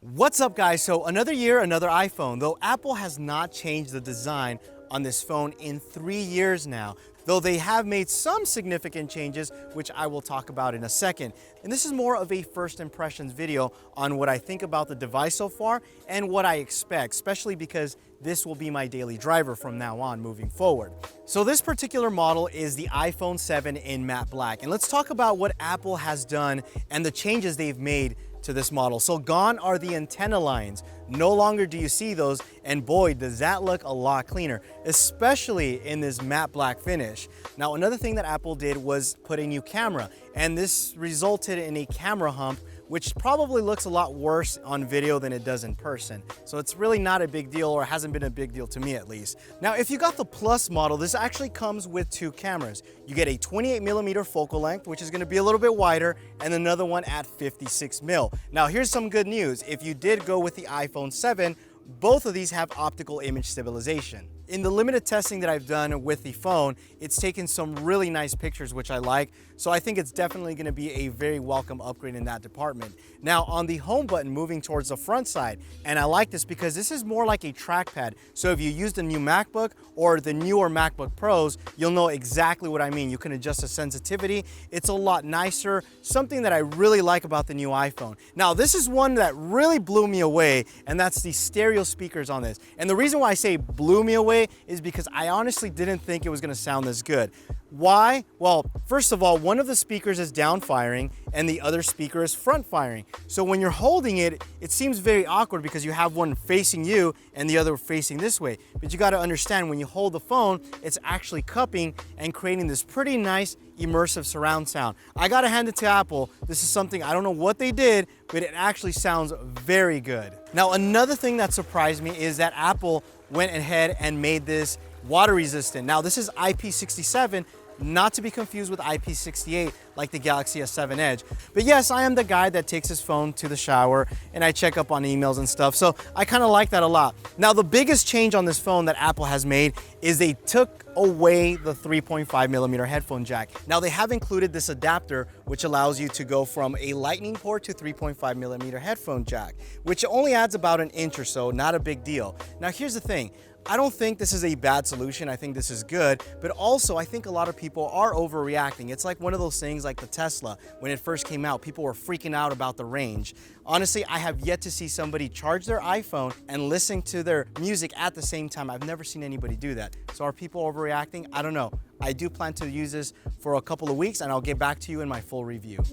What's up, guys? So another year, another iPhone. Though Apple has not changed the design on this phone in 3 years now, though they have made some significant changes, which I will talk about in a second. And this is more of a first impressions video on what I think about the device so far and what I expect, especially because this will be my daily driver from now on moving forward. So this particular model is the iPhone 7 in matte black. And let's talk about what Apple has done and the changes they've made to this model. So gone are the antenna lines. No longer do you see those, and boy, does that look a lot cleaner, especially in this matte black finish. Now, another thing that Apple did was put a new camera, and this resulted in a camera hump, which probably looks a lot worse on video than it does in person. So it's really not a big deal, or hasn't been a big deal to me at least. Now, if you got the Plus model, this actually comes with two cameras. You get a 28mm focal length, which is gonna be a little bit wider, and another one at 56mm. Now, here's some good news. If you did go with the iPhone 7, both of these have optical image stabilization. In the limited testing that I've done with the phone, it's taken some really nice pictures, which I like. So I think it's definitely gonna be a very welcome upgrade in that department. Now, on the home button, moving towards the front side, and I like this because this is more like a trackpad. So if you use the new MacBook or the newer MacBook Pros, you'll know exactly what I mean. You can adjust the sensitivity. It's a lot nicer, something that I really like about the new iPhone. Now, this is one that really blew me away, and that's the stereo speakers on this. And the reason why I say blew me away is because I honestly didn't think it was gonna sound this good. Why? Well, first of all, one of the speakers is down firing and the other speaker is front firing. So when you're holding it, it seems very awkward because you have one facing you and the other facing this way. But you gotta understand, when you hold the phone, it's actually cupping and creating this pretty nice immersive surround sound. I gotta hand it to Apple. This is something, I don't know what they did, but it actually sounds very good. Now, another thing that surprised me is that Apple went ahead and made this water resistant. Now, this is IP67, not to be confused with IP68 like the Galaxy S7 Edge. But yes, I am the guy that takes his phone to the shower and I check up on emails and stuff, so I kind of like that a lot. Now, the biggest change on this phone that Apple has made is they took away the 3.5mm headphone jack. Now, they have included this adapter which allows you to go from a lightning port to 3.5mm headphone jack, which only adds about an inch or so, not a big deal. Now, here's the thing. I don't think this is a bad solution. I think this is good, but also I think a lot of people are overreacting. It's like one of those things like the Tesla. When it first came out, people were freaking out about the range. Honestly, I have yet to see somebody charge their iPhone and listen to their music at the same time. I've never seen anybody do that. So are people overreacting? I don't know. I do plan to use this for a couple of weeks and I'll get back to you in my full review.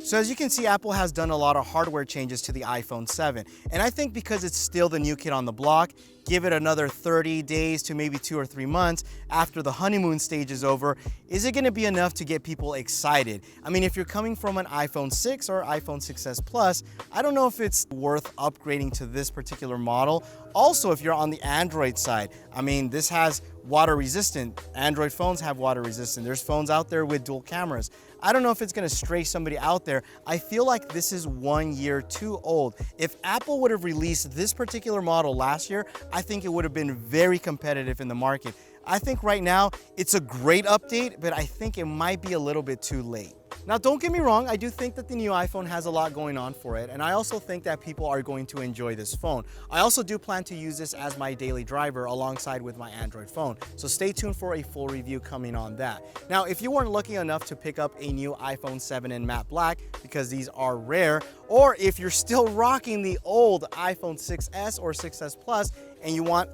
So as you can see, Apple has done a lot of hardware changes to the iPhone 7. And I think because it's still the new kid on the block, give it another 30 days to maybe 2 or 3 months after the honeymoon stage is over, is it gonna be enough to get people excited? I mean, if you're coming from an iPhone 6 or iPhone 6s Plus, I don't know if it's worth upgrading to this particular model. Also, if you're on the Android side, I mean, this has water resistant. Android phones have water resistant. There's phones out there with dual cameras. I don't know if it's gonna stray somebody out there. I feel like this is 1 year too old. If Apple would have released this particular model last year, I think it would have been very competitive in the market. I think right now it's a great update, but I think it might be a little bit too late. Now, don't get me wrong, I do think that the new iPhone has a lot going on for it, and I also think that people are going to enjoy this phone. I also do plan to use this as my daily driver alongside with my Android phone, so stay tuned for a full review coming on that. Now, if you weren't lucky enough to pick up a new iPhone 7 in matte black, because these are rare, or if you're still rocking the old iPhone 6s or 6s Plus and you want,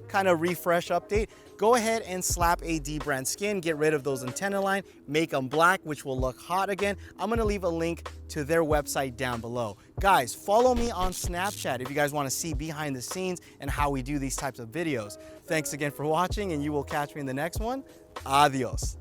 kind of refresh update, go ahead and slap a D-brand skin, get rid of those antenna line, make them black, which will look hot again. I'm gonna leave a link to their website down below. Guys, follow me on Snapchat if you guys wanna see behind the scenes and how we do these types of videos. Thanks again for watching, and you will catch me in the next one. Adios.